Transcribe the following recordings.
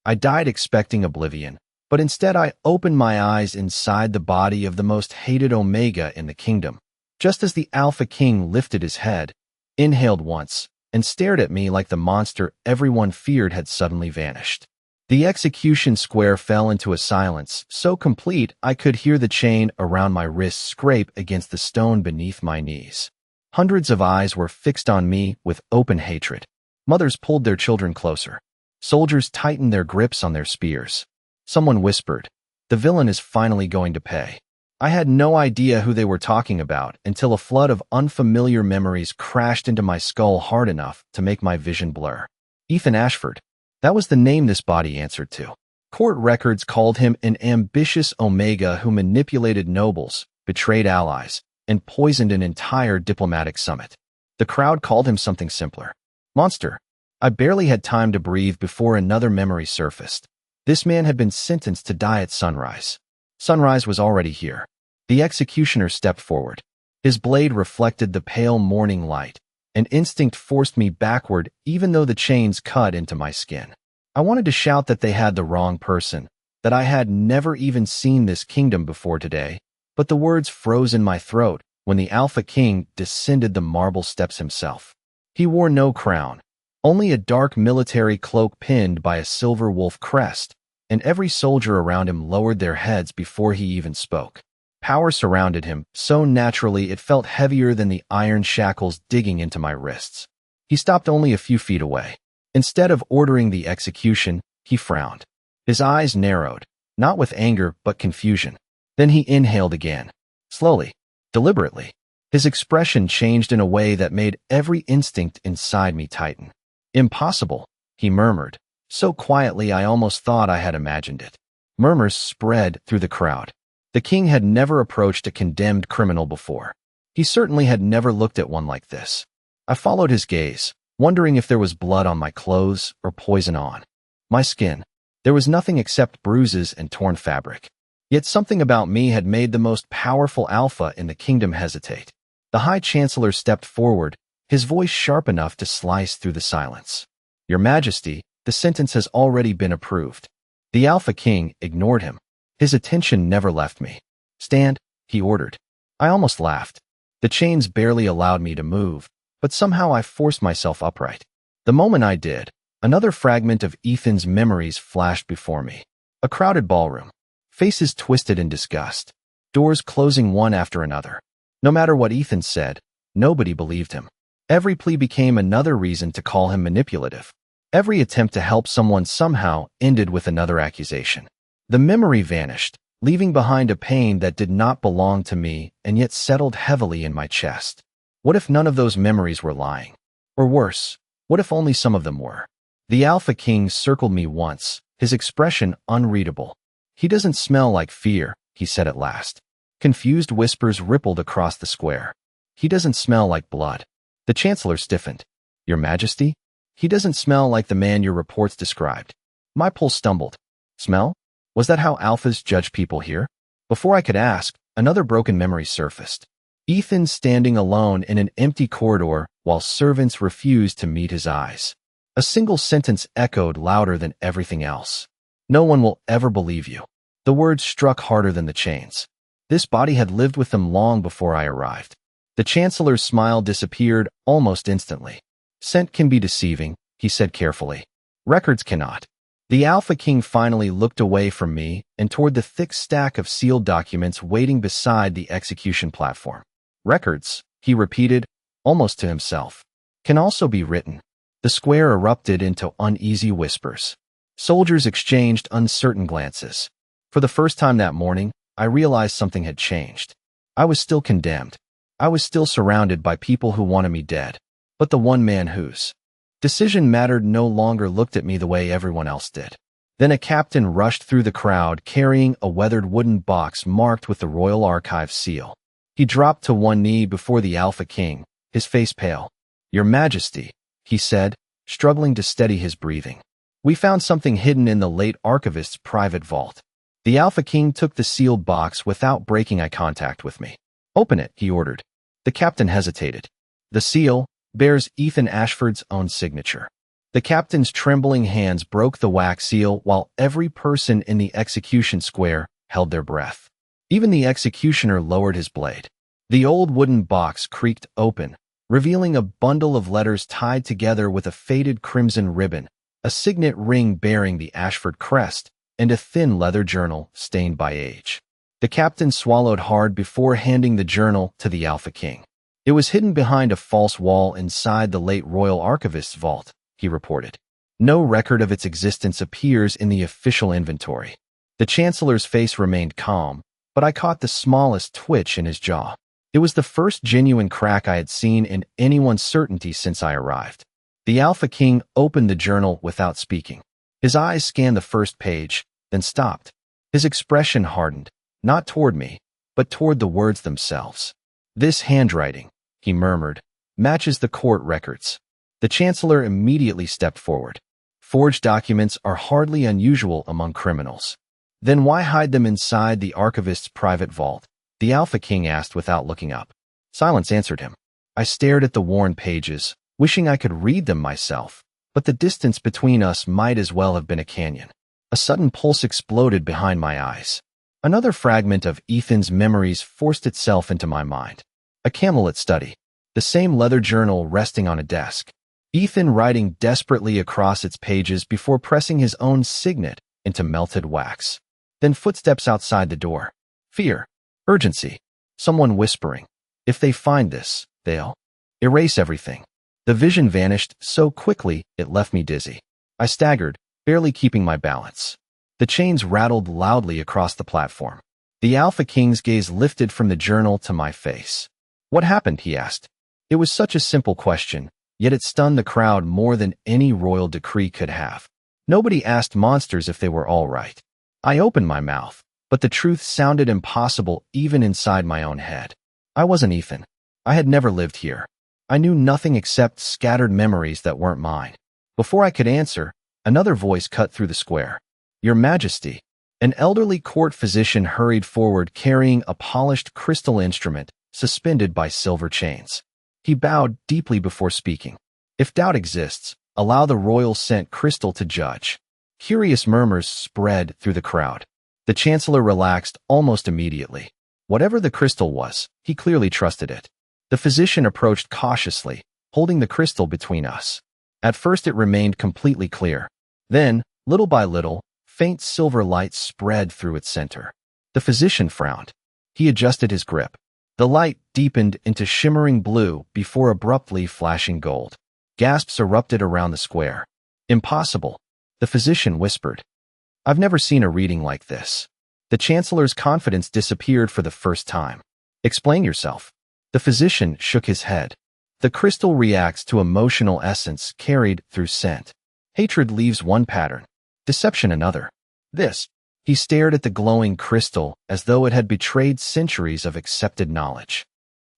I died expecting oblivion, but instead I opened my eyes inside the body of the most hated Omega in the kingdom. Just as the Alpha King lifted his head, inhaled once, and stared at me like the monster everyone feared had suddenly vanished. The execution square fell into a silence so complete I could hear the chain around my wrist scrape against the stone beneath my knees. Hundreds of eyes were fixed on me with open hatred. Mothers pulled their children closer. Soldiers tightened their grips on their spears. Someone whispered, "The villain is finally going to pay." I had no idea who they were talking about until a flood of unfamiliar memories crashed into my skull hard enough to make my vision blur. Ethan Ashford. That was the name this body answered to. Court records called him an ambitious Omega who manipulated nobles, betrayed allies, and poisoned an entire diplomatic summit. The crowd called him something simpler. Monster. I barely had time to breathe before another memory surfaced. This man had been sentenced to die at sunrise. Sunrise was already here. The executioner stepped forward. His blade reflected the pale morning light. An instinct forced me backward even though the chains cut into my skin. I wanted to shout that they had the wrong person, that I had never even seen this kingdom before today, but the words froze in my throat when the Alpha King descended the marble steps himself. He wore no crown, only a dark military cloak pinned by a silver wolf crest, and every soldier around him lowered their heads before he even spoke. Power surrounded him, so naturally it felt heavier than the iron shackles digging into my wrists. He stopped only a few feet away. Instead of ordering the execution, he frowned. His eyes narrowed, not with anger but confusion. Then he inhaled again, slowly, deliberately. His expression changed in a way that made every instinct inside me tighten. "Impossible," he murmured, so quietly I almost thought I had imagined it. Murmurs spread through the crowd. The king had never approached a condemned criminal before. He certainly had never looked at one like this. I followed his gaze, wondering if there was blood on my clothes or poison on my skin. There was nothing except bruises and torn fabric. Yet something about me had made the most powerful alpha in the kingdom hesitate. The High Chancellor stepped forward, his voice sharp enough to slice through the silence. "Your Majesty, the sentence has already been approved." The Alpha King ignored him. His attention never left me. "Stand," he ordered. I almost laughed. The chains barely allowed me to move, but somehow I forced myself upright. The moment I did, another fragment of Ethan's memories flashed before me. A crowded ballroom. Faces twisted in disgust. Doors closing one after another. No matter what Ethan said, nobody believed him. Every plea became another reason to call him manipulative. Every attempt to help someone somehow ended with another accusation. The memory vanished, leaving behind a pain that did not belong to me and yet settled heavily in my chest. What if none of those memories were lying? Or worse, what if only some of them were? The Alpha King circled me once, his expression unreadable. "He doesn't smell like fear," he said at last. Confused whispers rippled across the square. "He doesn't smell like blood." The Chancellor stiffened. "Your Majesty? He doesn't smell like the man your reports described." My pulse stumbled. Smell? Was that how alphas judge people here? Before I could ask, another broken memory surfaced. Ethan standing alone in an empty corridor while servants refused to meet his eyes. A single sentence echoed louder than everything else. "No one will ever believe you." The words struck harder than the chains. This body had lived with them long before I arrived. The Chancellor's smile disappeared almost instantly. "Scent can be deceiving," he said carefully. "Records cannot." The Alpha King finally looked away from me and toward the thick stack of sealed documents waiting beside the execution platform. "Records," he repeated, almost to himself, "can also be written." The square erupted into uneasy whispers. Soldiers exchanged uncertain glances. For the first time that morning, I realized something had changed. I was still condemned. I was still surrounded by people who wanted me dead. But the one man whose decision mattered no longer looked at me the way everyone else did. Then a captain rushed through the crowd carrying a weathered wooden box marked with the Royal Archives seal. He dropped to one knee before the Alpha King, his face pale. "Your Majesty," he said, struggling to steady his breathing. "We found something hidden in the late archivist's private vault." The Alpha King took the sealed box without breaking eye contact with me. "Open it," he ordered. The captain hesitated. The seal bears Ethan Ashford's own signature. The captain's trembling hands broke the wax seal while every person in the execution square held their breath. Even the executioner lowered his blade. The old wooden box creaked open, revealing a bundle of letters tied together with a faded crimson ribbon, a signet ring bearing the Ashford crest, and a thin leather journal stained by age. The captain swallowed hard before handing the journal to the Alpha King. It was hidden behind a false wall inside the late royal archivist's vault, he reported. No record of its existence appears in the official inventory. The chancellor's face remained calm, but I caught the smallest twitch in his jaw. It was the first genuine crack I had seen in anyone's certainty since I arrived. The Alpha King opened the journal without speaking. His eyes scanned the first page, then stopped. His expression hardened, not toward me, but toward the words themselves. "This handwriting," he murmured, "matches the court records." The chancellor immediately stepped forward. "Forged documents are hardly unusual among criminals." "Then why hide them inside the archivist's private vault?" the Alpha King asked without looking up. Silence answered him. I stared at the worn pages, wishing I could read them myself, but the distance between us might as well have been a canyon. A sudden pulse exploded behind my eyes. Another fragment of Ethan's memories forced itself into my mind. A candlelit study, the same leather journal resting on a desk. Ethan writing desperately across its pages before pressing his own signet into melted wax. Then footsteps outside the door. Fear. Urgency. Someone whispering. If they find this, they'll erase everything. The vision vanished so quickly it left me dizzy. I staggered, barely keeping my balance. The chains rattled loudly across the platform. The Alpha King's gaze lifted from the journal to my face. "What happened?" he asked. It was such a simple question, yet it stunned the crowd more than any royal decree could have. Nobody asked monsters if they were all right. I opened my mouth, but the truth sounded impossible even inside my own head. I wasn't Ethan. I had never lived here. I knew nothing except scattered memories that weren't mine. Before I could answer, another voice cut through the square. "Your Majesty." An elderly court physician hurried forward carrying a polished crystal instrument suspended by silver chains. He bowed deeply before speaking. "If doubt exists, allow the royal scent crystal to judge." Curious murmurs spread through the crowd. The chancellor relaxed almost immediately. Whatever the crystal was, he clearly trusted it. The physician approached cautiously, holding the crystal between us. At first it remained completely clear. Then, little by little, faint silver light spread through its center. The physician frowned. He adjusted his grip. The light deepened into shimmering blue before abruptly flashing gold. Gasps erupted around the square. "Impossible," the physician whispered. "I've never seen a reading like this." The chancellor's confidence disappeared for the first time. "Explain yourself." The physician shook his head. "The crystal reacts to emotional essence carried through scent. Hatred leaves one pattern, deception another. This." He stared at the glowing crystal as though it had betrayed centuries of accepted knowledge.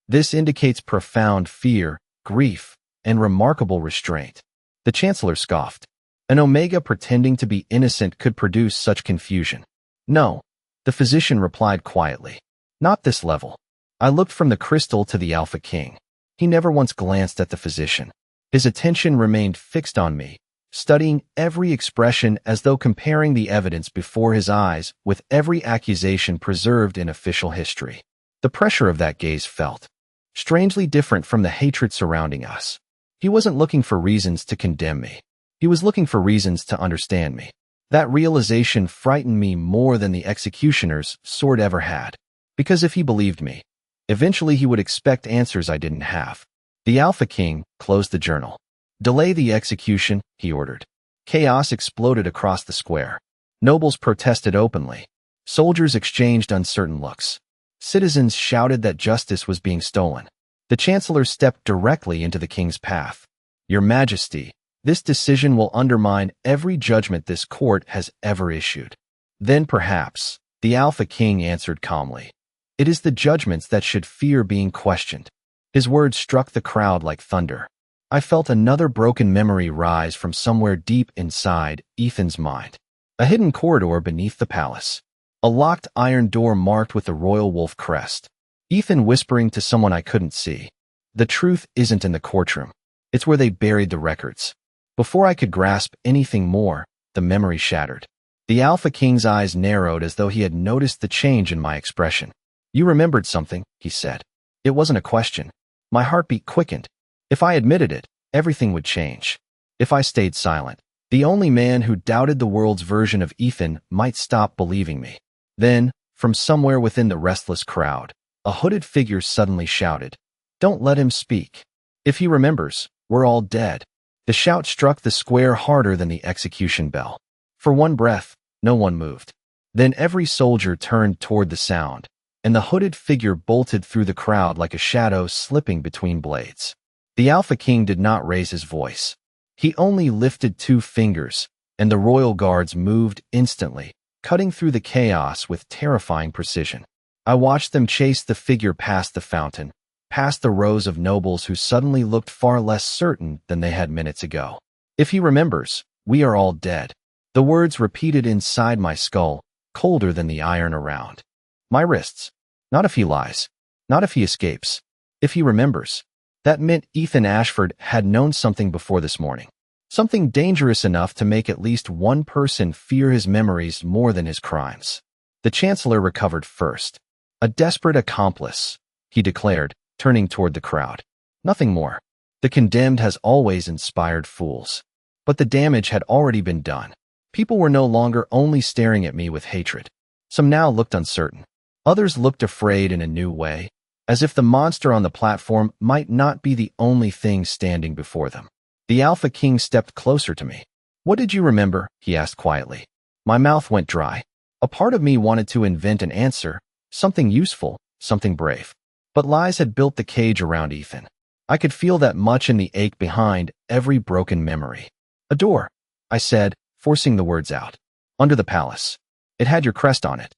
"This indicates profound fear, grief, and remarkable restraint." The chancellor scoffed. An Omega pretending to be innocent could produce such confusion. "No," the physician replied quietly. "Not this level." I looked from the crystal to the Alpha King. He never once glanced at the physician. His attention remained fixed on me, studying every expression as though comparing the evidence before his eyes with every accusation preserved in official history. The pressure of that gaze felt strangely different from the hatred surrounding us. He wasn't looking for reasons to condemn me. He was looking for reasons to understand me. That realization frightened me more than the executioner's sword ever had. Because if he believed me, eventually he would expect answers I didn't have. The Alpha King closed the journal. "Delay the execution," he ordered. Chaos exploded across the square. Nobles protested openly. Soldiers exchanged uncertain looks. Citizens shouted that justice was being stolen. The chancellor stepped directly into the king's path. "Your Majesty, this decision will undermine every judgment this court has ever issued." "Then perhaps," the Alpha King answered calmly, "it is the judgments that should fear being questioned." His words struck the crowd like thunder. I felt another broken memory rise from somewhere deep inside Ethan's mind. A hidden corridor beneath the palace. A locked iron door marked with the royal wolf crest. Ethan whispering to someone I couldn't see. "The truth isn't in the courtroom. It's where they buried the records." Before I could grasp anything more, the memory shattered. The Alpha King's eyes narrowed as though he had noticed the change in my expression. "You remembered something," he said. It wasn't a question. My heartbeat quickened. If I admitted it, everything would change. If I stayed silent, the only man who doubted the world's version of Ethan might stop believing me. Then, from somewhere within the restless crowd, a hooded figure suddenly shouted, "Don't let him speak. If he remembers, we're all dead." The shout struck the square harder than the execution bell. For one breath, no one moved. Then every soldier turned toward the sound, and the hooded figure bolted through the crowd like a shadow slipping between blades. The Alpha King did not raise his voice. He only lifted 2 fingers, and the royal guards moved instantly, cutting through the chaos with terrifying precision. I watched them chase the figure past the fountain, past the rows of nobles who suddenly looked far less certain than they had minutes ago. "If he remembers, we are all dead." The words repeated inside my skull, colder than the iron around my wrists. Not if he lies. Not if he escapes. If he remembers. That meant Ethan Ashford had known something before this morning. Something dangerous enough to make at least one person fear his memories more than his crimes. The Chancellor recovered first. "A desperate accomplice," he declared, turning toward the crowd. "Nothing more. The condemned has always inspired fools." But the damage had already been done. People were no longer only staring at me with hatred. Some now looked uncertain. Others looked afraid in a new way, as if the monster on the platform might not be the only thing standing before them. The Alpha King stepped closer to me. "What did you remember?" he asked quietly. My mouth went dry. A part of me wanted to invent an answer, something useful, something brave. But lies had built the cage around Ethan. I could feel that much in the ache behind every broken memory. "A door," I said, forcing the words out. "Under the palace. It had your crest on it."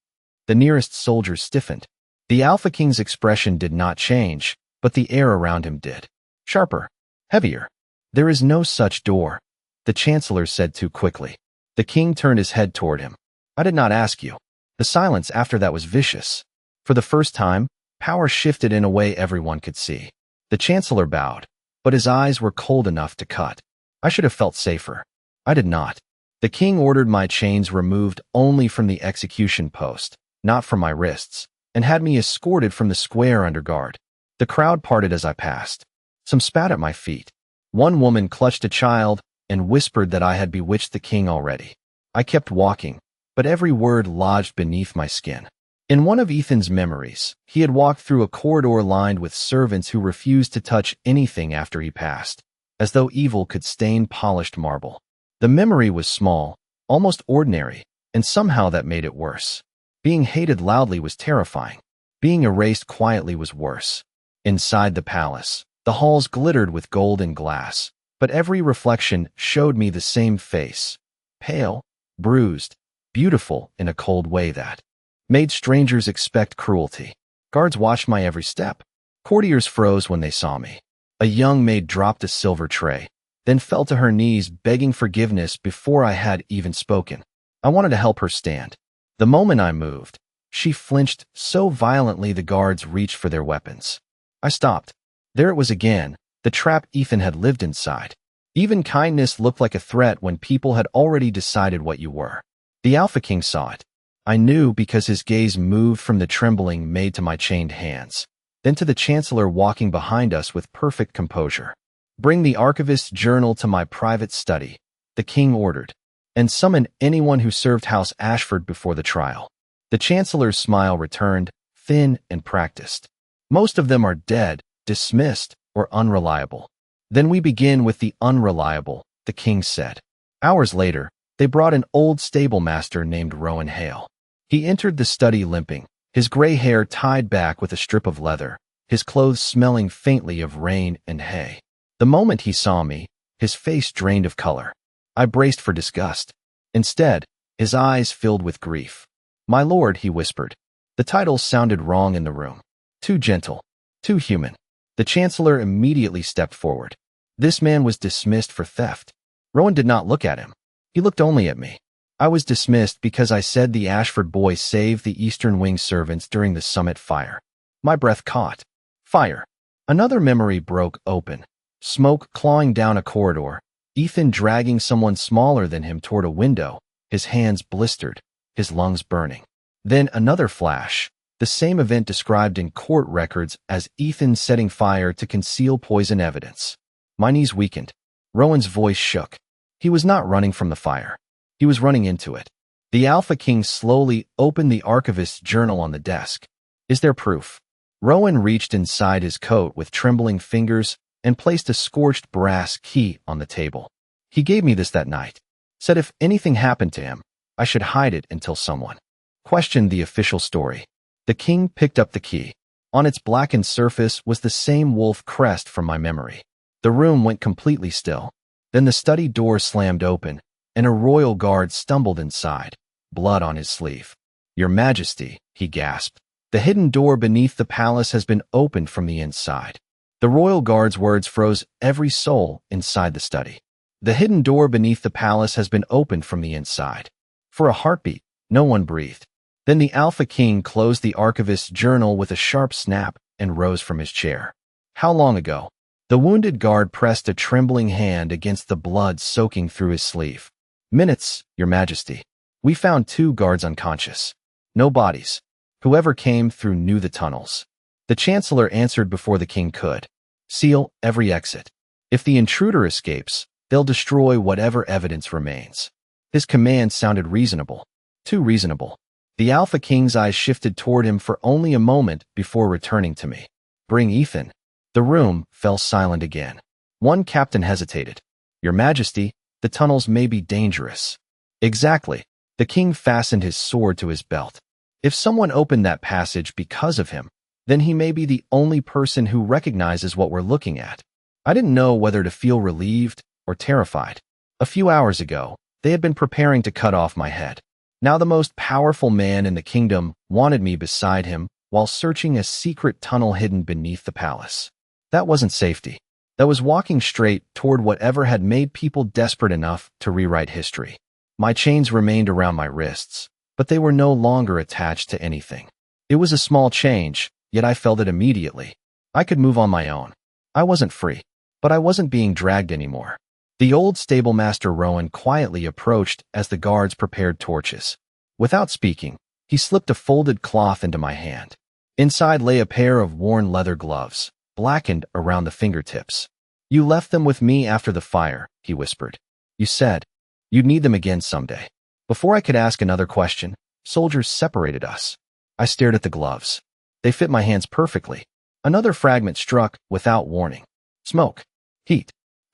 The nearest soldier stiffened. The Alpha King's expression did not change, but the air around him did. Sharper. Heavier. "There is no such door," the Chancellor said too quickly. The king turned his head toward him. "I did not ask you." The silence after that was vicious. For the first time, power shifted in a way everyone could see. The Chancellor bowed, but his eyes were cold enough to cut. I should have felt safer. I did not. The king ordered my chains removed only from the execution post, not from my wrists, and had me escorted from the square under guard. The crowd parted as I passed. Some spat at my feet. One woman clutched a child and whispered that I had bewitched the king already. I kept walking, but every word lodged beneath my skin. In one of Ethan's memories, he had walked through a corridor lined with servants who refused to touch anything after he passed, as though evil could stain polished marble. The memory was small, almost ordinary, and somehow that made it worse. Being hated loudly was terrifying. Being erased quietly was worse. Inside the palace, the halls glittered with gold and glass, but every reflection showed me the same face. Pale, bruised, beautiful in a cold way that made strangers expect cruelty. Guards watched my every step. Courtiers froze when they saw me. A young maid dropped a silver tray, then fell to her knees begging forgiveness before I had even spoken. I wanted to help her stand. The moment I moved, she flinched so violently the guards reached for their weapons. I stopped. There it was again, the trap Ethan had lived inside. Even kindness looked like a threat when people had already decided what you were. The Alpha King saw it. I knew because his gaze moved from the trembling maid to my chained hands, then to the Chancellor walking behind us with perfect composure. "Bring the archivist's journal to my private study," the king ordered, "and summon anyone who served House Ashford before the trial." The Chancellor's smile returned, thin and practiced. "Most of them are dead, dismissed, or unreliable." "Then we begin with the unreliable," the king said. Hours later, they brought an old stable master named Rowan Hale. He entered the study limping, his gray hair tied back with a strip of leather, his clothes smelling faintly of rain and hay. The moment he saw me, his face drained of color. I braced for disgust. Instead, his eyes filled with grief. "My lord," he whispered. The title sounded wrong in the room. Too gentle. Too human. The Chancellor immediately stepped forward. This man was dismissed for theft. Rowan did not look at him. He looked only at me. I was dismissed because I said the Ashford boy saved the Eastern Wing servants during the summit fire. My breath caught. Fire. Another memory broke open. Smoke clawing down a corridor, Ethan dragging someone smaller than him toward a window, his hands blistered, his lungs burning. Then another flash, the same event described in court records as Ethan setting fire to conceal poison evidence. My knees weakened. Rowan's voice shook. He was not running from the fire. He was running into it. The Alpha King slowly opened the archivist's journal on the desk. Is there proof? Rowan reached inside his coat with trembling fingers and placed a scorched brass key on the table. He gave me this that night. Said if anything happened to him, I should hide it until someone questioned the official story. The king picked up the key. On its blackened surface was the same wolf crest from my memory. The room went completely still. Then the study door slammed open, and a royal guard stumbled inside, blood on his sleeve. Your Majesty, he gasped. The hidden door beneath the palace has been opened from the inside. The royal guard's words froze every soul inside the study. The hidden door beneath the palace has been opened from the inside. For a heartbeat, no one breathed. Then the Alpha King closed the archivist's journal with a sharp snap and rose from his chair. How long ago? The wounded guard pressed a trembling hand against the blood soaking through his sleeve. Minutes, Your Majesty. We found 2 guards unconscious. No bodies. Whoever came through knew the tunnels. The Chancellor answered before the king could. Seal every exit. If the intruder escapes, they'll destroy whatever evidence remains. His command sounded reasonable. Too reasonable. The Alpha King's eyes shifted toward him for only a moment before returning to me. Bring Ethan. The room fell silent again. One captain hesitated. Your Majesty, the tunnels may be dangerous. Exactly. The king fastened his sword to his belt. If someone opened that passage because of him, then he may be the only person who recognizes what we're looking at. I didn't know whether to feel relieved or terrified. A few hours ago, they had been preparing to cut off my head. Now the most powerful man in the kingdom wanted me beside him while searching a secret tunnel hidden beneath the palace. That wasn't safety. That was walking straight toward whatever had made people desperate enough to rewrite history. My chains remained around my wrists, but they were no longer attached to anything. It was a small change, yet I felt it immediately. I could move on my own. I wasn't free, but I wasn't being dragged anymore. The old stablemaster Rowan quietly approached as the guards prepared torches. Without speaking, he slipped a folded cloth into my hand. Inside lay a pair of worn leather gloves, blackened around the fingertips. You left them with me after the fire, he whispered. You said you'd need them again someday. Before I could ask another question, soldiers separated us. I stared at the gloves. They fit my hands perfectly. Another fragment struck without warning. Smoke. Heat.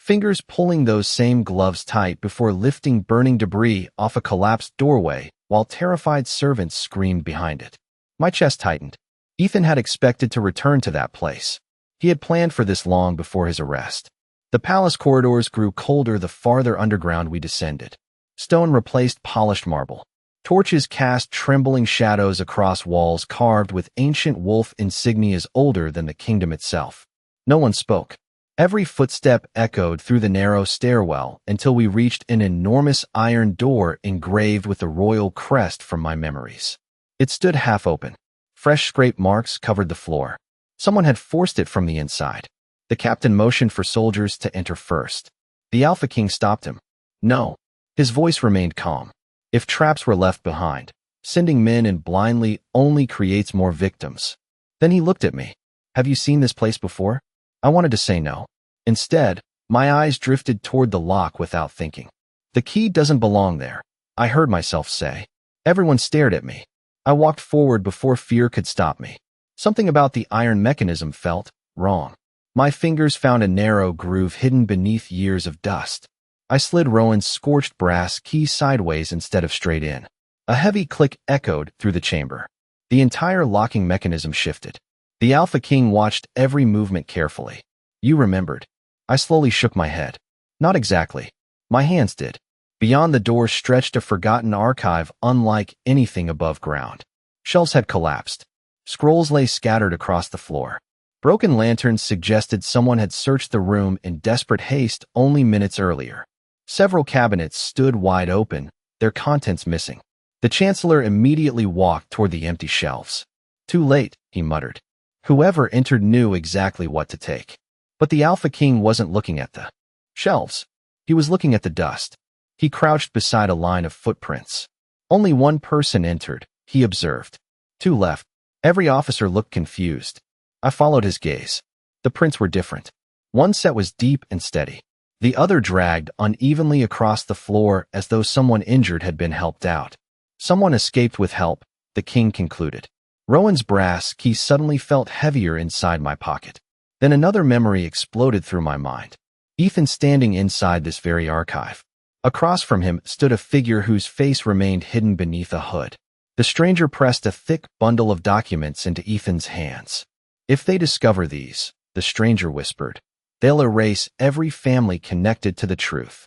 Fingers pulling those same gloves tight before lifting burning debris off a collapsed doorway while terrified servants screamed behind it. My chest tightened. Ethan had expected to return to that place. He had planned for this long before his arrest. The palace corridors grew colder the farther underground we descended. Stone replaced polished marble. Torches cast trembling shadows across walls carved with ancient wolf insignias older than the kingdom itself. No one spoke. Every footstep echoed through the narrow stairwell until we reached an enormous iron door engraved with the royal crest from my memories. It stood half open. Fresh scrape marks covered the floor. Someone had forced it from the inside. The captain motioned for soldiers to enter first. The Alpha King stopped him. No. His voice remained calm. If traps were left behind, sending men in blindly only creates more victims. Then he looked at me. Have you seen this place before? I wanted to say no. Instead, my eyes drifted toward the lock without thinking. The key doesn't belong there, I heard myself say. Everyone stared at me. I walked forward before fear could stop me. Something about the iron mechanism felt wrong. My fingers found a narrow groove hidden beneath years of dust. I slid Rowan's scorched brass key sideways instead of straight in. A heavy click echoed through the chamber. The entire locking mechanism shifted. The Alpha King watched every movement carefully. You remembered. I slowly shook my head. Not exactly. My hands did. Beyond the door stretched a forgotten archive unlike anything above ground. Shelves had collapsed. Scrolls lay scattered across the floor. Broken lanterns suggested someone had searched the room in desperate haste only minutes earlier. Several cabinets stood wide open, their contents missing. The Chancellor immediately walked toward the empty shelves. Too late, he muttered. Whoever entered knew exactly what to take. But the Alpha King wasn't looking at the shelves. He was looking at the dust. He crouched beside a line of footprints. Only one person entered, he observed. Two left. Every officer looked confused. I followed his gaze. The prints were different. One set was deep and steady. The other dragged unevenly across the floor as though someone injured had been helped out. Someone escaped with help, the king concluded. Rowan's brass key suddenly felt heavier inside my pocket. Then another memory exploded through my mind. Ethan standing inside this very archive. Across from him stood a figure whose face remained hidden beneath a hood. The stranger pressed a thick bundle of documents into Ethan's hands. If they discover these, the stranger whispered, they'll erase every family connected to the truth.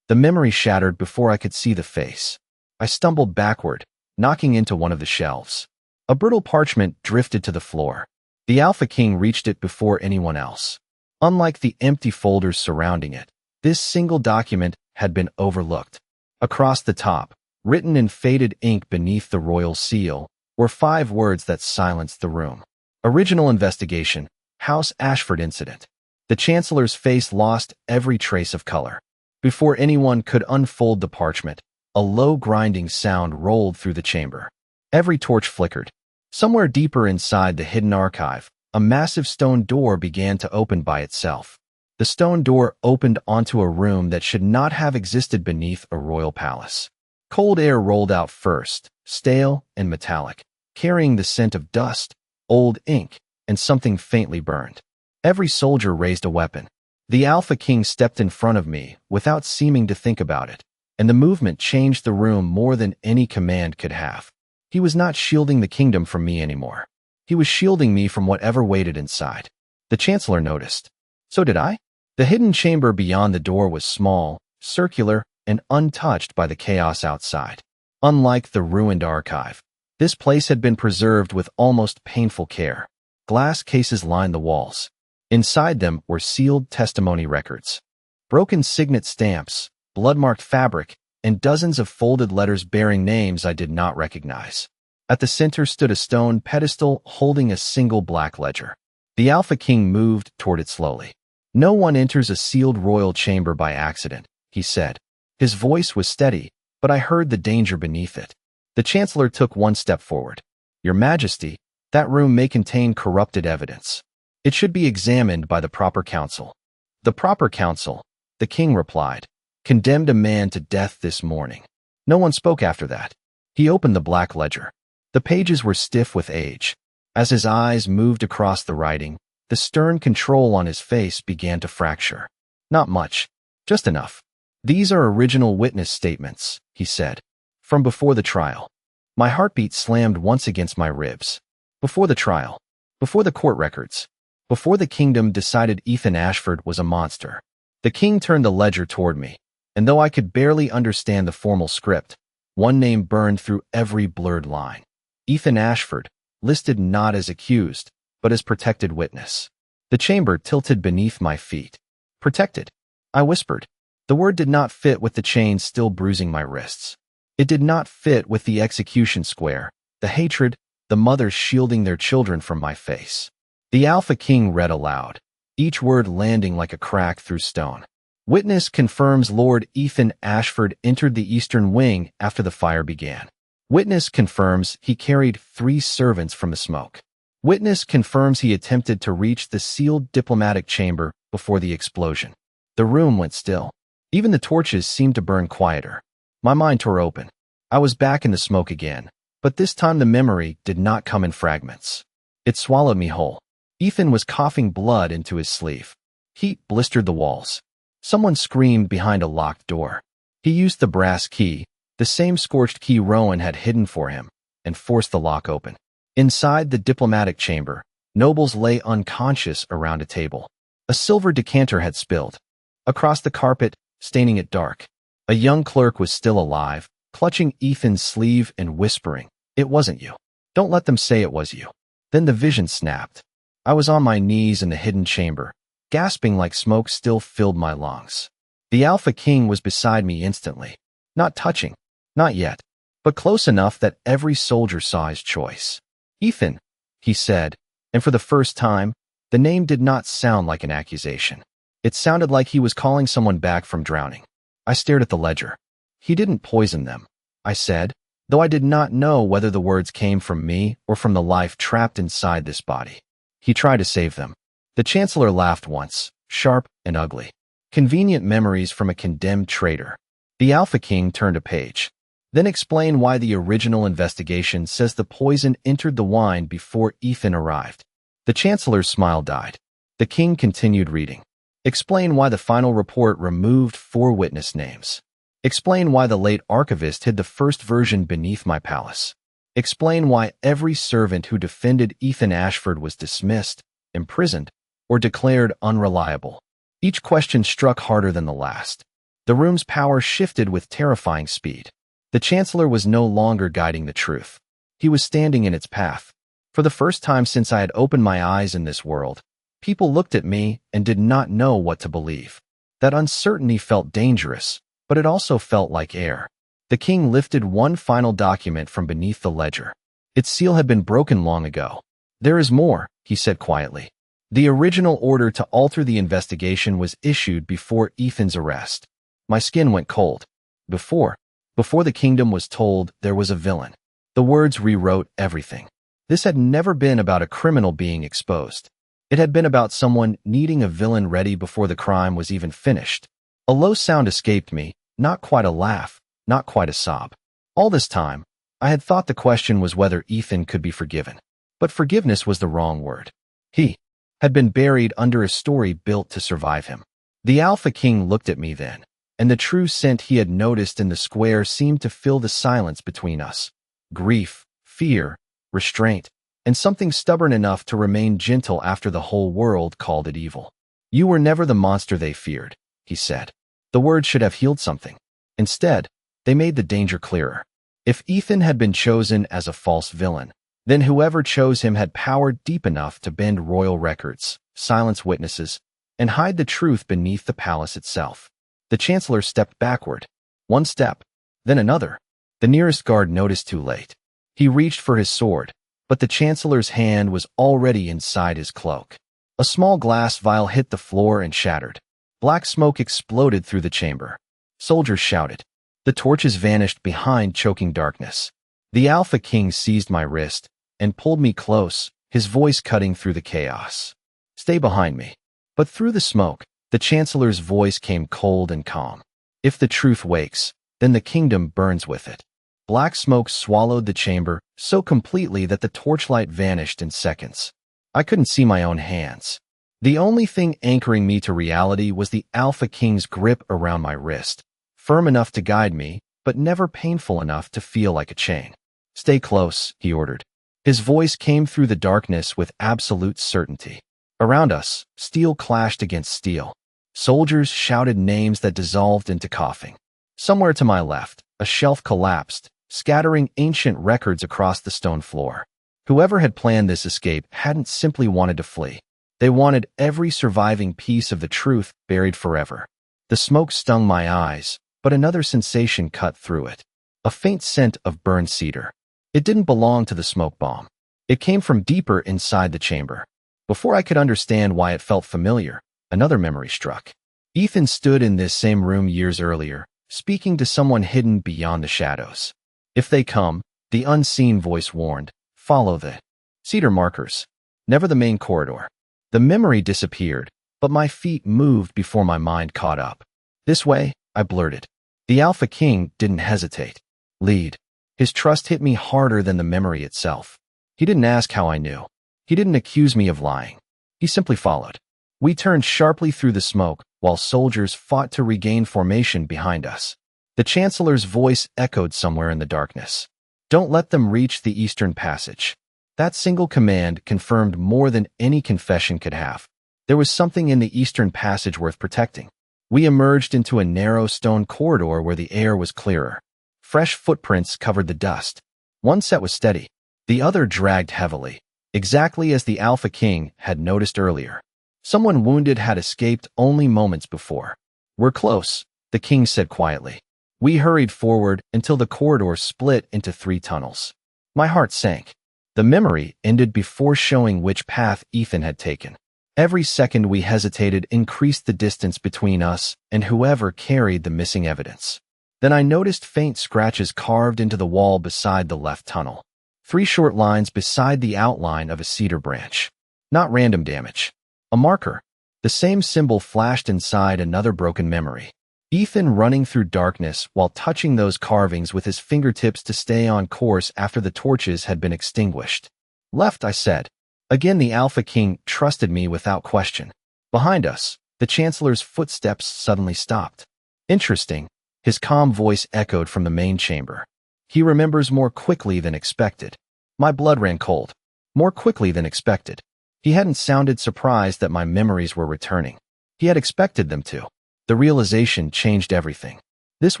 The memory shattered before I could see the face. I stumbled backward, knocking into one of the shelves. A brittle parchment drifted to the floor. The Alpha King reached it before anyone else. Unlike the empty folders surrounding it, this single document had been overlooked. Across the top, written in faded ink beneath the royal seal, were 5 words that silenced the room. Original investigation, House Ashford incident. The Chancellor's face lost every trace of color. Before anyone could unfold the parchment, a low grinding sound rolled through the chamber. Every torch flickered. Somewhere deeper inside the hidden archive, a massive stone door began to open by itself. The stone door opened onto a room that should not have existed beneath a royal palace. Cold air rolled out first, stale and metallic, carrying the scent of dust, old ink, and something faintly burned. Every soldier raised a weapon. The Alpha King stepped in front of me without seeming to think about it, and the movement changed the room more than any command could have. He was not shielding the kingdom from me anymore. He was shielding me from whatever waited inside. The Chancellor noticed. So did I. The hidden chamber beyond the door was small, circular, and untouched by the chaos outside. Unlike the ruined archive, this place had been preserved with almost painful care. Glass cases lined the walls. Inside them were sealed testimony records, broken signet stamps, blood-marked fabric, and dozens of folded letters bearing names I did not recognize. At the center stood a stone pedestal holding a single black ledger. The Alpha King moved toward it slowly. No one enters a sealed royal chamber by accident, he said. His voice was steady, but I heard the danger beneath it. The Chancellor took one step forward. Your Majesty, that room may contain corrupted evidence. It should be examined by the proper council. The proper council, the king replied, condemned a man to death this morning. No one spoke after that. He opened the black ledger. The pages were stiff with age. As his eyes moved across the writing, the stern control on his face began to fracture. Not much, just enough. These are original witness statements, he said, from before the trial. My heartbeat slammed once against my ribs. Before the trial, before the court records, before the kingdom decided Ethan Ashford was a monster. The king turned the ledger toward me, and though I could barely understand the formal script, one name burned through every blurred line. Ethan Ashford, listed not as accused, but as protected witness. The chamber tilted beneath my feet. Protected, I whispered. The word did not fit with the chains still bruising my wrists. It did not fit with the execution square, the hatred, the mothers shielding their children from my face. The Alpha King read aloud, each word landing like a crack through stone. Witness confirms Lord Ethan Ashford entered the eastern wing after the fire began. Witness confirms he carried 3 servants from the smoke. Witness confirms he attempted to reach the sealed diplomatic chamber before the explosion. The room went still. Even the torches seemed to burn quieter. My mind tore open. I was back in the smoke again, but this time the memory did not come in fragments. It swallowed me whole. Ethan was coughing blood into his sleeve. Heat blistered the walls. Someone screamed behind a locked door. He used the brass key, the same scorched key Rowan had hidden for him, and forced the lock open. Inside the diplomatic chamber, nobles lay unconscious around a table. A silver decanter had spilled. Across the carpet, staining it dark, a young clerk was still alive, clutching Ethan's sleeve and whispering, "It wasn't you. Don't let them say it was you." Then the vision snapped. I was on my knees in the hidden chamber, gasping like smoke still filled my lungs. The Alpha King was beside me instantly. Not touching, not yet, but close enough that every soldier saw his choice. "Ethan," he said, and for the first time, the name did not sound like an accusation. It sounded like he was calling someone back from drowning. I stared at the ledger. He didn't poison them, I said, though I did not know whether the words came from me or from the life trapped inside this body. He tried to save them. The Chancellor laughed once, sharp and ugly. Convenient memories from a condemned traitor. The Alpha King turned a page. Then explain why the original investigation says the poison entered the wine before Ethan arrived. The Chancellor's smile died. The King continued reading. Explain why the final report removed 4 witness names. Explain why the late archivist hid the first version beneath my palace. Explain why every servant who defended Ethan Ashford was dismissed, imprisoned, or declared unreliable. Each question struck harder than the last. The room's power shifted with terrifying speed. The Chancellor was no longer guiding the truth. He was standing in its path. For the first time since I had opened my eyes in this world, people looked at me and did not know what to believe. That uncertainty felt dangerous, but it also felt like air. The King lifted one final document from beneath the ledger. Its seal had been broken long ago. There is more, he said quietly. The original order to alter the investigation was issued before Ethan's arrest. My skin went cold. Before the kingdom was told there was a villain. The words rewrote everything. This had never been about a criminal being exposed. It had been about someone needing a villain ready before the crime was even finished. A low sound escaped me, not quite a laugh, not quite a sob. All this time, I had thought the question was whether Ethan could be forgiven. But forgiveness was the wrong word. He had been buried under a story built to survive him. The Alpha King looked at me then, and the true scent he had noticed in the square seemed to fill the silence between us. Grief, fear, restraint, and something stubborn enough to remain gentle after the whole world called it evil. You were never the monster they feared, he said. The words should have healed something. Instead, they made the danger clearer. If Ethan had been chosen as a false villain, then whoever chose him had power deep enough to bend royal records, silence witnesses, and hide the truth beneath the palace itself. The Chancellor stepped backward. One step, then another. The nearest guard noticed too late. He reached for his sword, but the Chancellor's hand was already inside his cloak. A small glass vial hit the floor and shattered. Black smoke exploded through the chamber. Soldiers shouted. The torches vanished behind choking darkness. The Alpha King seized my wrist and pulled me close, his voice cutting through the chaos. Stay behind me. But through the smoke, the Chancellor's voice came cold and calm. If the truth wakes, then the kingdom burns with it. Black smoke swallowed the chamber so completely that the torchlight vanished in seconds. I couldn't see my own hands. The only thing anchoring me to reality was the Alpha King's grip around my wrist, firm enough to guide me, but never painful enough to feel like a chain. Stay close, he ordered. His voice came through the darkness with absolute certainty. Around us, steel clashed against steel. Soldiers shouted names that dissolved into coughing. Somewhere to my left, a shelf collapsed, scattering ancient records across the stone floor. Whoever had planned this escape hadn't simply wanted to flee. They wanted every surviving piece of the truth buried forever. The smoke stung my eyes, but another sensation cut through it. A faint scent of burned cedar. It didn't belong to the smoke bomb. It came from deeper inside the chamber. Before I could understand why it felt familiar, another memory struck. Ethan stood in this same room years earlier, speaking to someone hidden beyond the shadows. If they come, the unseen voice warned, follow the cedar markers, never the main corridor. The memory disappeared, but my feet moved before my mind caught up. This way, I blurted. The Alpha King didn't hesitate. Lead. His trust hit me harder than the memory itself. He didn't ask how I knew. He didn't accuse me of lying. He simply followed. We turned sharply through the smoke while soldiers fought to regain formation behind us. The Chancellor's voice echoed somewhere in the darkness. Don't let them reach the Eastern Passage. That single command confirmed more than any confession could have. There was something in the Eastern Passage worth protecting. We emerged into a narrow stone corridor where the air was clearer. Fresh footprints covered the dust. One set was steady. The other dragged heavily, exactly as the Alpha King had noticed earlier. Someone wounded had escaped only moments before. We're close, the king said quietly. We hurried forward until the corridor split into 3 tunnels. My heart sank. The memory ended before showing which path Ethan had taken. Every second we hesitated increased the distance between us and whoever carried the missing evidence. Then I noticed faint scratches carved into the wall beside the left tunnel. 3 short lines beside the outline of a cedar branch. Not random damage. A marker. The same symbol flashed inside another broken memory. Ethan running through darkness while touching those carvings with his fingertips to stay on course after the torches had been extinguished. Left, I said. Again, the Alpha King trusted me without question. Behind us, the Chancellor's footsteps suddenly stopped. Interesting, his calm voice echoed from the main chamber. He remembers more quickly than expected. My blood ran cold. More quickly than expected. He hadn't sounded surprised that my memories were returning. He had expected them to. The realization changed everything. This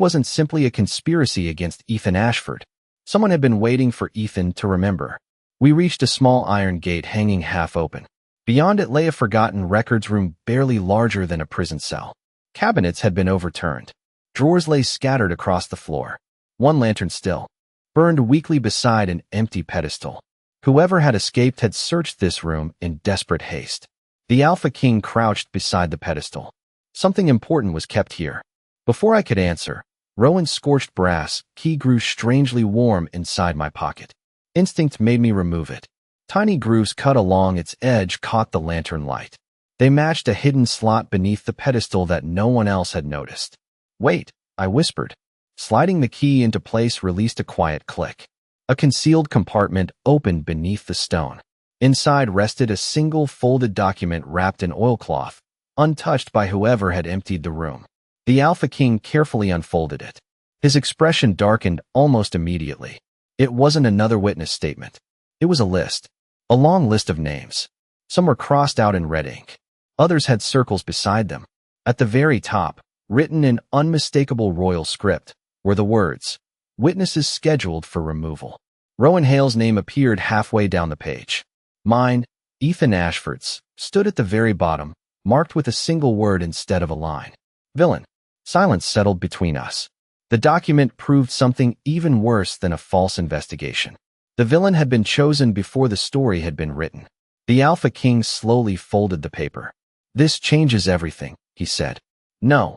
wasn't simply a conspiracy against Ethan Ashford. Someone had been waiting for Ethan to remember. We reached a small iron gate hanging half open. Beyond it lay a forgotten records room barely larger than a prison cell. Cabinets had been overturned. Drawers lay scattered across the floor. One lantern still, burned weakly beside an empty pedestal. Whoever had escaped had searched this room in desperate haste. The Alpha King crouched beside the pedestal. Something important was kept here. Before I could answer, Rowan's scorched brass key grew strangely warm inside my pocket. Instinct made me remove it. Tiny grooves cut along its edge caught the lantern light. They matched a hidden slot beneath the pedestal that no one else had noticed. Wait, I whispered. Sliding the key into place released a quiet click. A concealed compartment opened beneath the stone. Inside rested a single folded document wrapped in oilcloth, untouched by whoever had emptied the room. The Alpha King carefully unfolded it. His expression darkened almost immediately. It wasn't another witness statement. It was a list. A long list of names. Some were crossed out in red ink. Others had circles beside them. At the very top, written in unmistakable royal script, were the words, "Witnesses scheduled for removal." Rowan Hale's name appeared halfway down the page. Mine, Ethan Ashford's, stood at the very bottom, marked with a single word instead of a line. Villain. Silence settled between us. The document proved something even worse than a false investigation. The villain had been chosen before the story had been written. The Alpha King slowly folded the paper. "This changes everything," he said. "No,"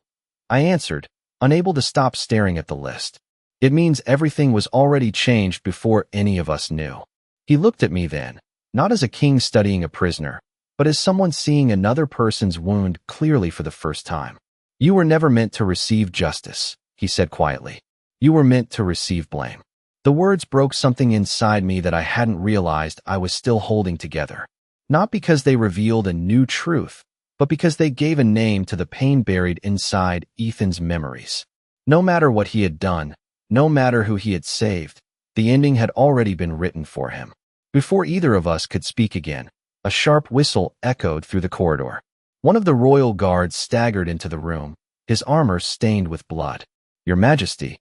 I answered, unable to stop staring at the list. "It means everything was already changed before any of us knew." He looked at me then, not as a king studying a prisoner, but as someone seeing another person's wound clearly for the first time. "You were never meant to receive justice," he said quietly. "You were meant to receive blame." The words broke something inside me that I hadn't realized I was still holding together. Not because they revealed a new truth, but because they gave a name to the pain buried inside Ethan's memories. No matter what he had done, no matter who he had saved, the ending had already been written for him. Before either of us could speak again, a sharp whistle echoed through the corridor. One of the royal guards staggered into the room, his armor stained with blood. "Your Majesty,"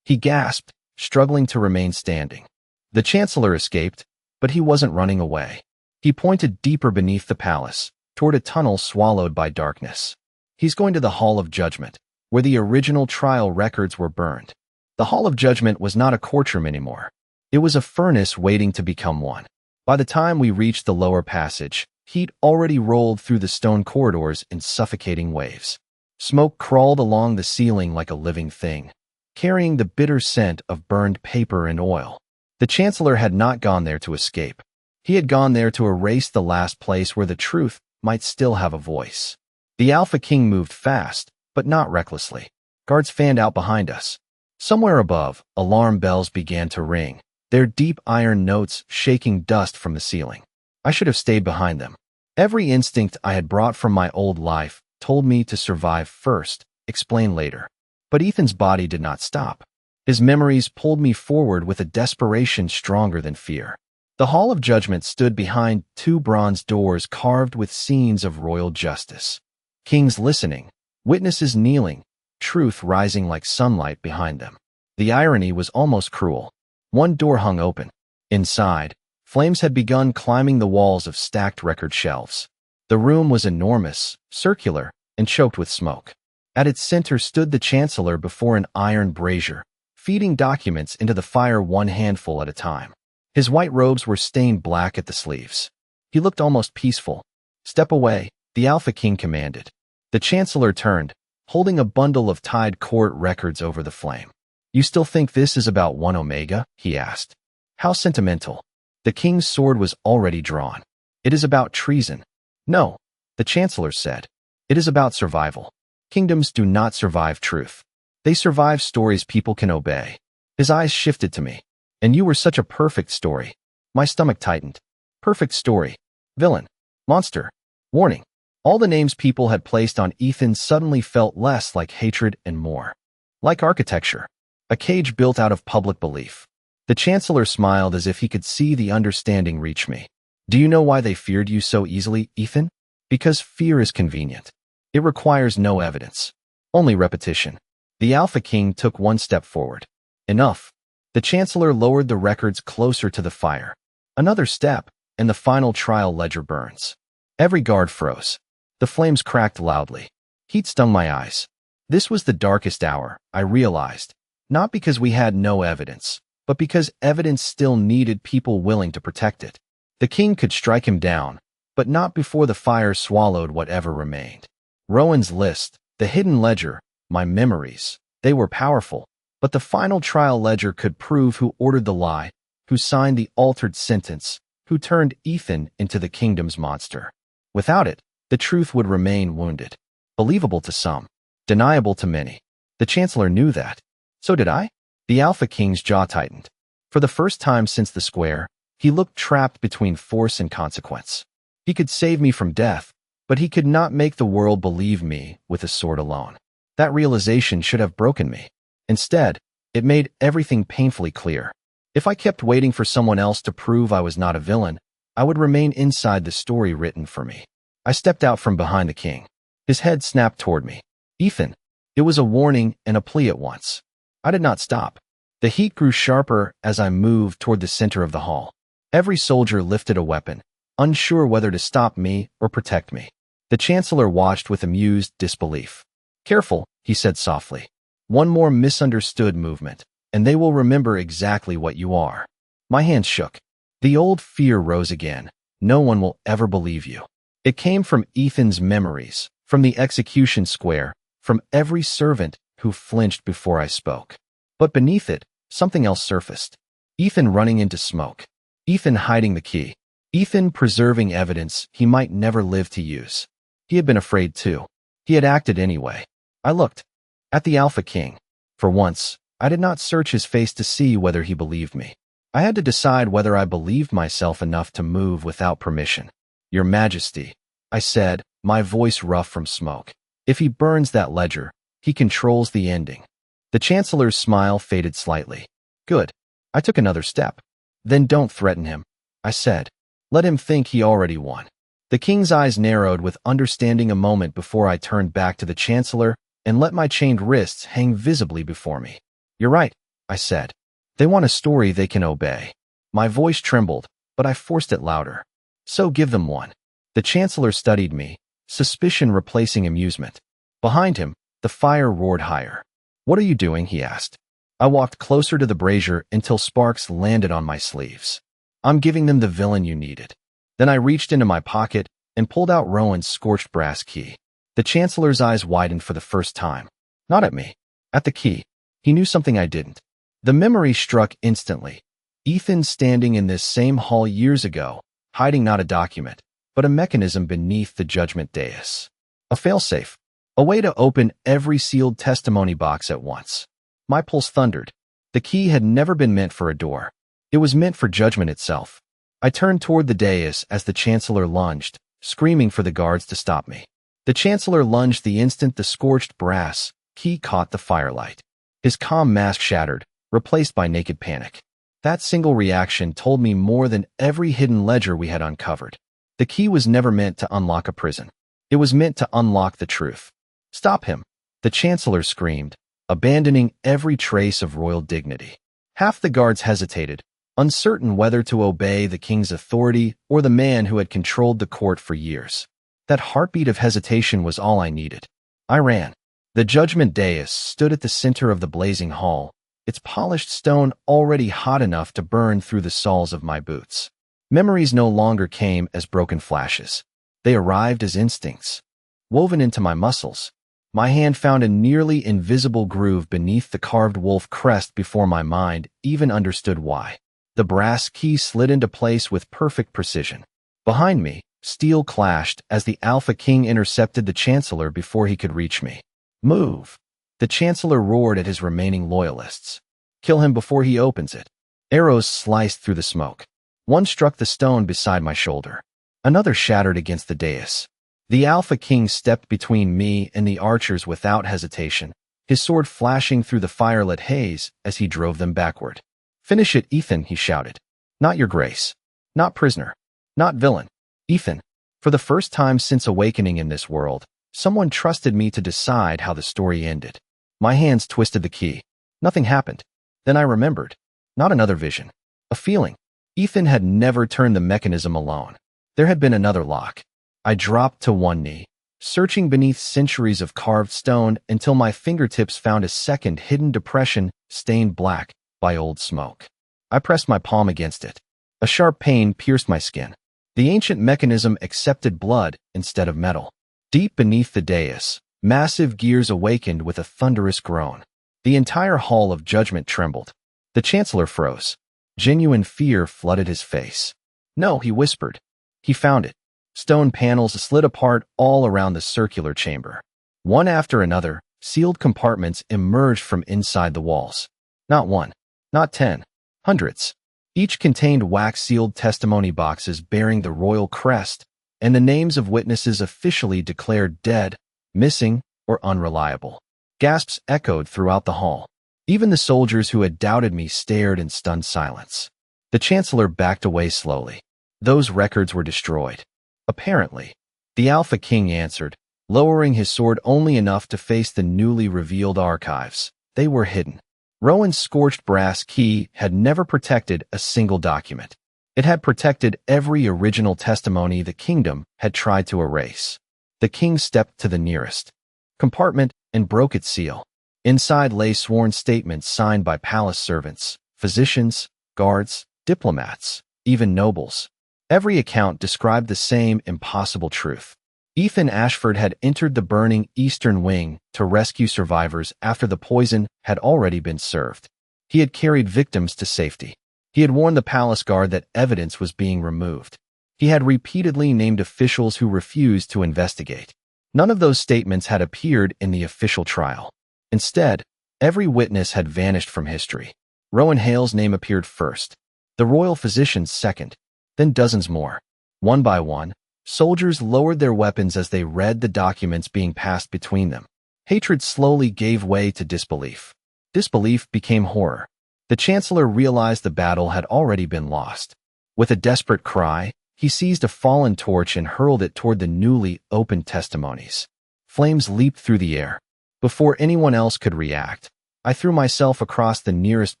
he gasped, struggling to remain standing. The Chancellor escaped, but he wasn't running away. He pointed deeper beneath the palace, toward a tunnel swallowed by darkness. "He's going to the Hall of Judgment, where the original trial records were burned." The Hall of Judgment was not a courtroom anymore. It was a furnace waiting to become one. By the time we reached the lower passage, heat already rolled through the stone corridors in suffocating waves. Smoke crawled along the ceiling like a living thing, carrying the bitter scent of burned paper and oil. The Chancellor had not gone there to escape. He had gone there to erase the last place where the truth might still have a voice. The Alpha King moved fast, but not recklessly. Guards fanned out behind us. Somewhere above, alarm bells began to ring, their deep iron notes shaking dust from the ceiling. I should have stayed behind them. Every instinct I had brought from my old life told me to survive first, explain later. But Ethan's body did not stop. His memories pulled me forward with a desperation stronger than fear. The Hall of Judgment stood behind 2 bronze doors carved with scenes of royal justice. Kings listening, witnesses kneeling, truth rising like sunlight behind them. The irony was almost cruel. One door hung open. Inside, flames had begun climbing the walls of stacked record shelves. The room was enormous, circular, and choked with smoke. At its center stood the Chancellor before an iron brazier, feeding documents into the fire one handful at a time. His white robes were stained black at the sleeves. He looked almost peaceful. "Step away," the Alpha King commanded. The Chancellor turned, holding a bundle of tied court records over the flame. You still think this is about 1 Omega? He asked. How sentimental. The king's sword was already drawn. It is about treason. No, the Chancellor said. It is about survival. Kingdoms do not survive truth. They survive stories people can obey. His eyes shifted to me. And you were such a perfect story. My stomach tightened. Perfect story. Villain. Monster. Warning. All the names people had placed on Ethan suddenly felt less like hatred and more like architecture. A cage built out of public belief. The Chancellor smiled as if he could see the understanding reach me. Do you know why they feared you so easily, Ethan? Because fear is convenient. It requires no evidence. Only repetition. The Alpha King took one step forward. Enough. The Chancellor lowered the records closer to the fire. Another step, and the final trial ledger burns. Every guard froze. The flames cracked loudly. Heat stung my eyes. This was the darkest hour, I realized. Not because we had no evidence, but because evidence still needed people willing to protect it. The king could strike him down, but not before the fire swallowed whatever remained. Rowan's list, the hidden ledger, my memories, they were powerful, but the final trial ledger could prove who ordered the lie, who signed the altered sentence, who turned Ethan into the kingdom's monster. Without it, the truth would remain wounded. Believable to some, deniable to many. The Chancellor knew that. So did I? The Alpha King's jaw tightened. For the first time since the square, he looked trapped between force and consequence. He could save me from death, but he could not make the world believe me with a sword alone. That realization should have broken me. Instead, it made everything painfully clear. If I kept waiting for someone else to prove I was not a villain, I would remain inside the story written for me. I stepped out from behind the king. His head snapped toward me. Ethan. It was a warning and a plea at once. I did not stop. The heat grew sharper as I moved toward the center of the hall. Every soldier lifted a weapon, unsure whether to stop me or protect me. The Chancellor watched with amused disbelief. Careful, he said softly. One more misunderstood movement, and they will remember exactly what you are. My hands shook. The old fear rose again. No one will ever believe you. It came from Ethan's memories, from the execution square, from every servant who flinched before I spoke. But beneath it, something else surfaced. Ethan running into smoke. Ethan hiding the key. Ethan preserving evidence he might never live to use. He had been afraid too. He had acted anyway. I looked at the Alpha King. For once, I did not search his face to see whether he believed me. I had to decide whether I believed myself enough to move without permission. Your Majesty, I said, my voice rough from smoke. If he burns that ledger, he controls the ending. The Chancellor's smile faded slightly. Good. I took another step. Then don't threaten him, I said. Let him think he already won. The king's eyes narrowed with understanding a moment before I turned back to the Chancellor and let my chained wrists hang visibly before me. You're right, I said. They want a story they can obey. My voice trembled, but I forced it louder. So give them one. The Chancellor studied me, suspicion replacing amusement. Behind him, the fire roared higher. What are you doing? He asked. I walked closer to the brazier until sparks landed on my sleeves. I'm giving them the villain you needed. Then I reached into my pocket and pulled out Rowan's scorched brass key. The Chancellor's eyes widened for the first time. Not at me. At the key. He knew something I didn't. The memory struck instantly. Ethan standing in this same hall years ago, hiding not a document, but a mechanism beneath the judgment dais. A failsafe. A way to open every sealed testimony box at once. My pulse thundered. The key had never been meant for a door. It was meant for judgment itself. I turned toward the dais as the Chancellor lunged, screaming for the guards to stop me. The Chancellor lunged the instant the scorched brass key caught the firelight. His calm mask shattered, replaced by naked panic. That single reaction told me more than every hidden ledger we had uncovered. The key was never meant to unlock a prison. It was meant to unlock the truth. Stop him, the Chancellor screamed, abandoning every trace of royal dignity. Half the guards hesitated, uncertain whether to obey the king's authority or the man who had controlled the court for years. That heartbeat of hesitation was all I needed. I ran. The judgment dais stood at the center of the blazing hall, its polished stone already hot enough to burn through the soles of my boots. Memories no longer came as broken flashes. They arrived as instincts, woven into my muscles. My hand found a nearly invisible groove beneath the carved wolf crest before my mind even understood why. The brass key slid into place with perfect precision. Behind me, steel clashed as the Alpha King intercepted the Chancellor before he could reach me. Move! The Chancellor roared at his remaining loyalists. Kill him before he opens it. Arrows sliced through the smoke. One struck the stone beside my shoulder. Another shattered against the dais. The Alpha King stepped between me and the archers without hesitation, his sword flashing through the firelit haze as he drove them backward. "Finish it, Ethan," he shouted. "Not your grace. Not prisoner. Not villain. Ethan." For the first time since awakening in this world, someone trusted me to decide how the story ended. My hands twisted the key. Nothing happened. Then I remembered. Not another vision. A feeling. Ethan had never turned the mechanism alone. There had been another lock. I dropped to one knee, searching beneath centuries of carved stone until my fingertips found a second hidden depression stained black by old smoke. I pressed my palm against it. A sharp pain pierced my skin. The ancient mechanism accepted blood instead of metal. Deep beneath the dais, massive gears awakened with a thunderous groan. The entire hall of judgment trembled. The Chancellor froze. Genuine fear flooded his face. "No," he whispered. He found it. Stone panels slid apart all around the circular chamber. One after another, sealed compartments emerged from inside the walls. Not one, not 10, hundreds. Each contained wax-sealed testimony boxes bearing the royal crest and the names of witnesses officially declared dead, missing, or unreliable. Gasps echoed throughout the hall. Even the soldiers who had doubted me stared in stunned silence. The Chancellor backed away slowly. Those records were destroyed. Apparently, the Alpha King answered, lowering his sword only enough to face the newly revealed archives. They were hidden. Rowan's scorched brass key had never protected a single document. It had protected every original testimony the kingdom had tried to erase. The king stepped to the nearest compartment and broke its seal. Inside lay sworn statements signed by palace servants, physicians, guards, diplomats, even nobles. Every account described the same impossible truth. Ethan Ashford had entered the burning eastern wing to rescue survivors after the poison had already been served. He had carried victims to safety. He had warned the palace guard that evidence was being removed. He had repeatedly named officials who refused to investigate. None of those statements had appeared in the official trial. Instead, every witness had vanished from history. Rowan Hale's name appeared first, the royal physician's second, then dozens more. One by one, soldiers lowered their weapons as they read the documents being passed between them. Hatred slowly gave way to disbelief. Disbelief became horror. The Chancellor realized the battle had already been lost. With a desperate cry, he seized a fallen torch and hurled it toward the newly opened testimonies. Flames leaped through the air. Before anyone else could react, I threw myself across the nearest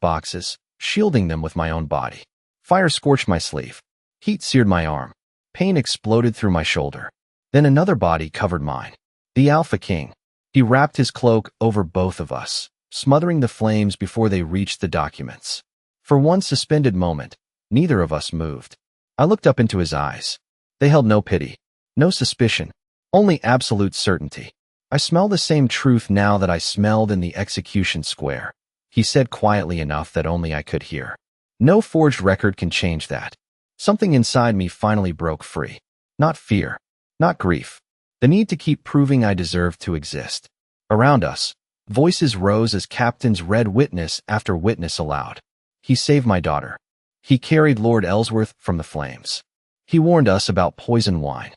boxes, shielding them with my own body. Fire scorched my sleeve. Heat seared my arm. Pain exploded through my shoulder. Then another body covered mine. The Alpha King. He wrapped his cloak over both of us, smothering the flames before they reached the documents. For one suspended moment, neither of us moved. I looked up into his eyes. They held no pity, no suspicion, only absolute certainty. "I smell the same truth now that I smelled in the execution square," he said quietly enough that only I could hear. No forged record can change that. Something inside me finally broke free. Not fear, not grief. The need to keep proving I deserved to exist. Around us, voices rose as captains read witness after witness aloud. He saved my daughter. He carried Lord Ellsworth from the flames. He warned us about poison wine.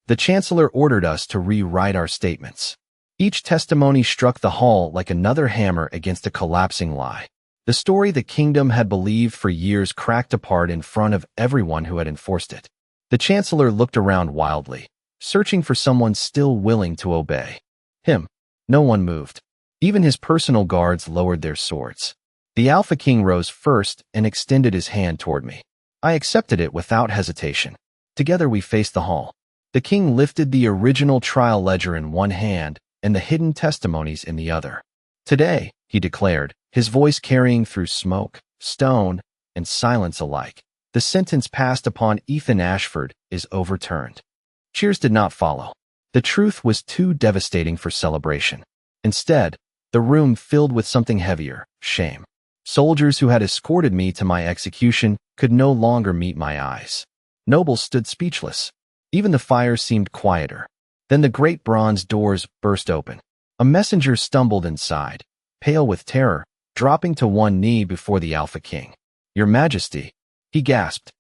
The Chancellor ordered us to rewrite our statements. Each testimony struck the hall like another hammer against a collapsing lie. The story the kingdom had believed for years cracked apart in front of everyone who had enforced it. The Chancellor looked around wildly, searching for someone still willing to obey. Him. No one moved. Even his personal guards lowered their swords. The Alpha King rose first and extended his hand toward me. I accepted it without hesitation. Together we faced the hall. The king lifted the original trial ledger in one hand and the hidden testimonies in the other. "Today," he declared, his voice carrying through smoke, stone, and silence alike, "the sentence passed upon Ethan Ashford is overturned. Cheers did not follow. The truth was too devastating for celebration. Instead, the room filled with something heavier, shame. Soldiers who had escorted me to my execution could no longer meet my eyes. Nobles stood speechless. Even the fire seemed quieter. Then the great bronze doors burst open. A messenger stumbled inside, pale with terror, dropping to one knee before the Alpha King. "Your Majesty," he gasped.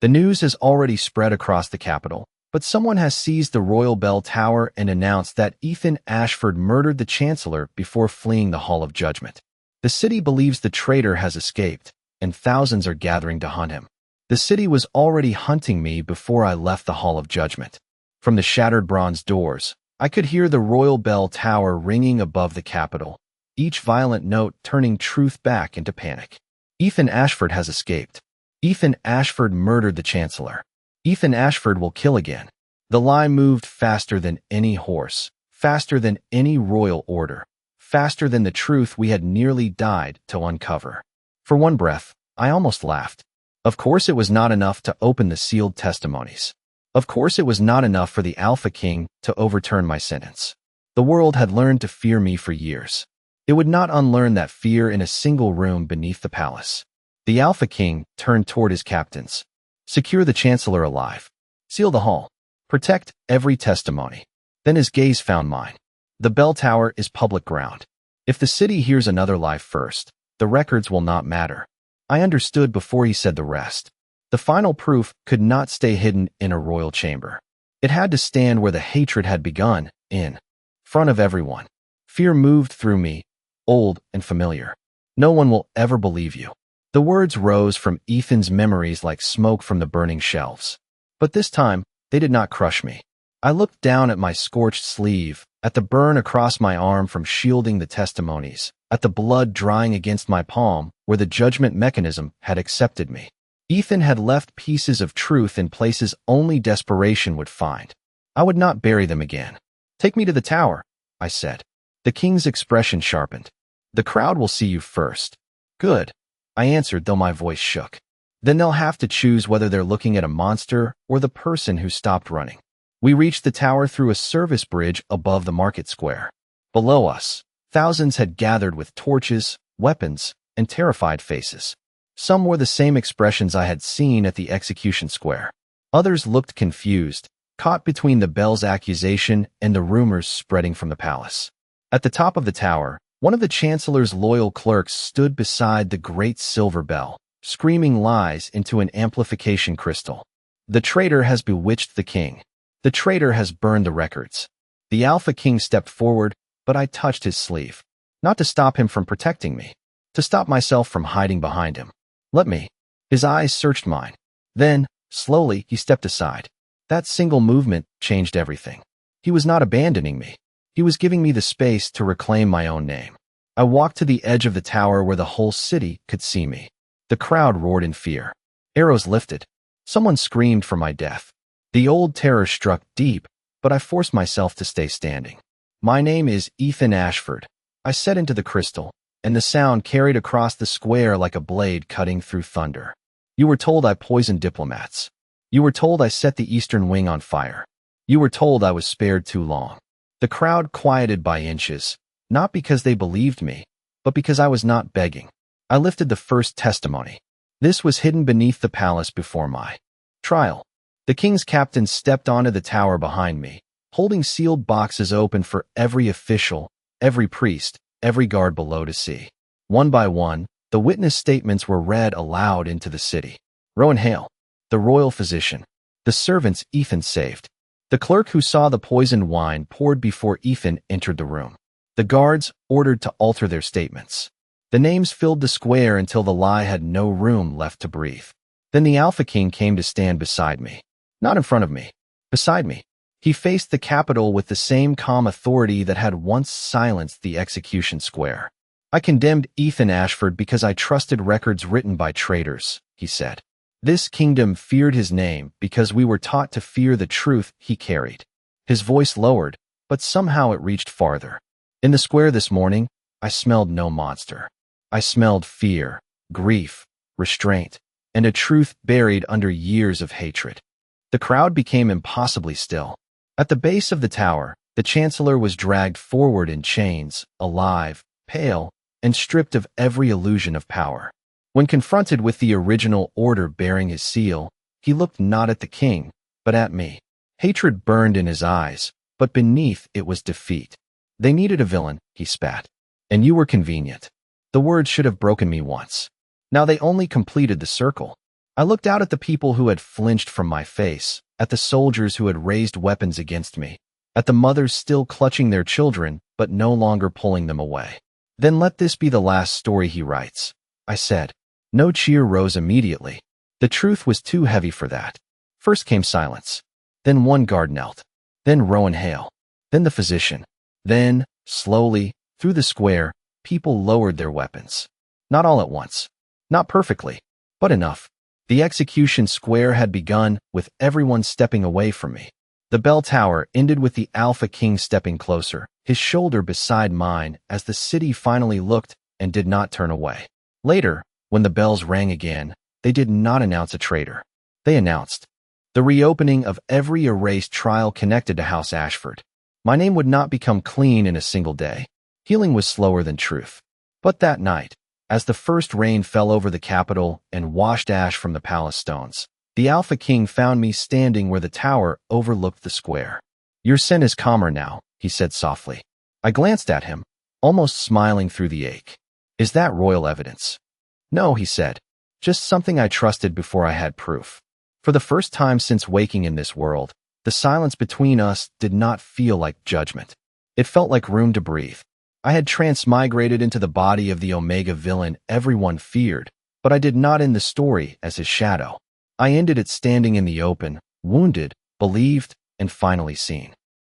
"The news has already spread across the capital, but someone has seized the royal bell tower and announced that Ethan Ashford murdered the Chancellor before fleeing the Hall of Judgment. The city believes the traitor has escaped, and thousands are gathering to hunt him. The city was already hunting me before I left the Hall of Judgment." From the shattered bronze doors, I could hear the royal bell tower ringing above the capital, each violent note turning truth back into panic. "Ethan Ashford has escaped. Ethan Ashford murdered the Chancellor. Ethan Ashford will kill again." The lie moved faster than any horse, faster than any royal order, faster than the truth we had nearly died to uncover. For one breath, I almost laughed. Of course it was not enough to open the sealed testimonies. Of course it was not enough for the Alpha King to overturn my sentence. The world had learned to fear me for years. It would not unlearn that fear in a single room beneath the palace. The Alpha King turned toward his captains. "Secure the Chancellor alive. Seal the hall. Protect every testimony." Then his gaze found mine. "The bell tower is public ground. If the city hears another lie first, the records will not matter." I understood before he said the rest. The final proof could not stay hidden in a royal chamber. It had to stand where the hatred had begun, in front of everyone. Fear moved through me, old and familiar. "No one will ever believe you." The words rose from Ethan's memories like smoke from the burning shelves. But this time, they did not crush me. I looked down at my scorched sleeve, at the burn across my arm from shielding the testimonies, at the blood drying against my palm where the judgment mechanism had accepted me. Ethan had left pieces of truth in places only desperation would find. I would not bury them again. "Take me to the tower," I said. The king's expression sharpened. "The crowd will see you first." "Good," I answered, though my voice shook. "Then they'll have to choose whether they're looking at a monster or the person who stopped running." We reached the tower through a service bridge above the market square. Below us, thousands had gathered with torches, weapons, and terrified faces. Some wore the same expressions I had seen at the execution square. Others looked confused, caught between the bell's accusation and the rumors spreading from the palace. At the top of the tower, one of the Chancellor's loyal clerks stood beside the great silver bell, screaming lies into an amplification crystal. "The traitor has bewitched the king. The traitor has burned the records." The Alpha King stepped forward, but I touched his sleeve. Not to stop him from protecting me, to stop myself from hiding behind him. "Let me." His eyes searched mine. Then, slowly, he stepped aside. That single movement changed everything. He was not abandoning me. He was giving me the space to reclaim my own name. I walked to the edge of the tower where the whole city could see me. The crowd roared in fear. Arrows lifted. Someone screamed for my death. The old terror struck deep, but I forced myself to stay standing. "My name is Ethan Ashford," I said into the crystal, and the sound carried across the square like a blade cutting through thunder. "You were told I poisoned diplomats. You were told I set the Eastern Wing on fire. You were told I was spared too long." The crowd quieted by inches, not because they believed me, but because I was not begging. I lifted the first testimony. This was hidden beneath the palace before my trial. The king's captain stepped onto the tower behind me, holding sealed boxes open for every official, every priest, every guard below to see. One by one, the witness statements were read aloud into the city. Rowan Hale, the royal physician, the servants Ethan saved, the clerk who saw the poisoned wine poured before Ethan entered the room, the guards ordered to alter their statements. The names filled the square until the lie had no room left to breathe. Then the Alpha King came to stand beside me. Not in front of me, beside me. He faced the Capitol with the same calm authority that had once silenced the execution square. "I condemned Ethan Ashford because I trusted records written by traitors," he said. "This kingdom feared his name because we were taught to fear the truth he carried." His voice lowered, but somehow it reached farther. "In the square this morning, I smelled no monster. I smelled fear, grief, restraint, and a truth buried under years of hatred. The crowd became impossibly still. At the base of the tower, the chancellor was dragged forward in chains, alive, pale, and stripped of every illusion of power. When confronted with the original order bearing his seal, he looked not at the king, but at me. Hatred burned in his eyes, but beneath it was defeat. They needed a villain, he spat. And you were convenient. The words should have broken me once. Now they only completed the circle. I looked out at the people who had flinched from my face, at the soldiers who had raised weapons against me, at the mothers still clutching their children but no longer pulling them away. Then let this be the last story he writes, I said. No cheer rose immediately. The truth was too heavy for that. First came silence. Then one guard knelt. Then Rowan Hale. Then the physician. Then, slowly, through the square, people lowered their weapons. Not all at once. Not perfectly, but enough. The execution square had begun, with everyone stepping away from me. The bell tower ended with the Alpha King stepping closer, his shoulder beside mine, as the city finally looked and did not turn away. Later, when the bells rang again, they did not announce a traitor. They announced the reopening of every erased trial connected to House Ashford. My name would not become clean in a single day. Healing was slower than truth. But that night, as the first rain fell over the capital and washed ash from the palace stones, the Alpha King found me standing where the tower overlooked the square. Your sin is calmer now, he said softly. I glanced at him, almost smiling through the ache. Is that royal evidence? No, he said. Just something I trusted before I had proof. For the first time since waking in this world, the silence between us did not feel like judgment. It felt like room to breathe. I had transmigrated into the body of the Omega villain everyone feared, but I did not end the story as his shadow. I ended it standing in the open, wounded, believed, and finally seen.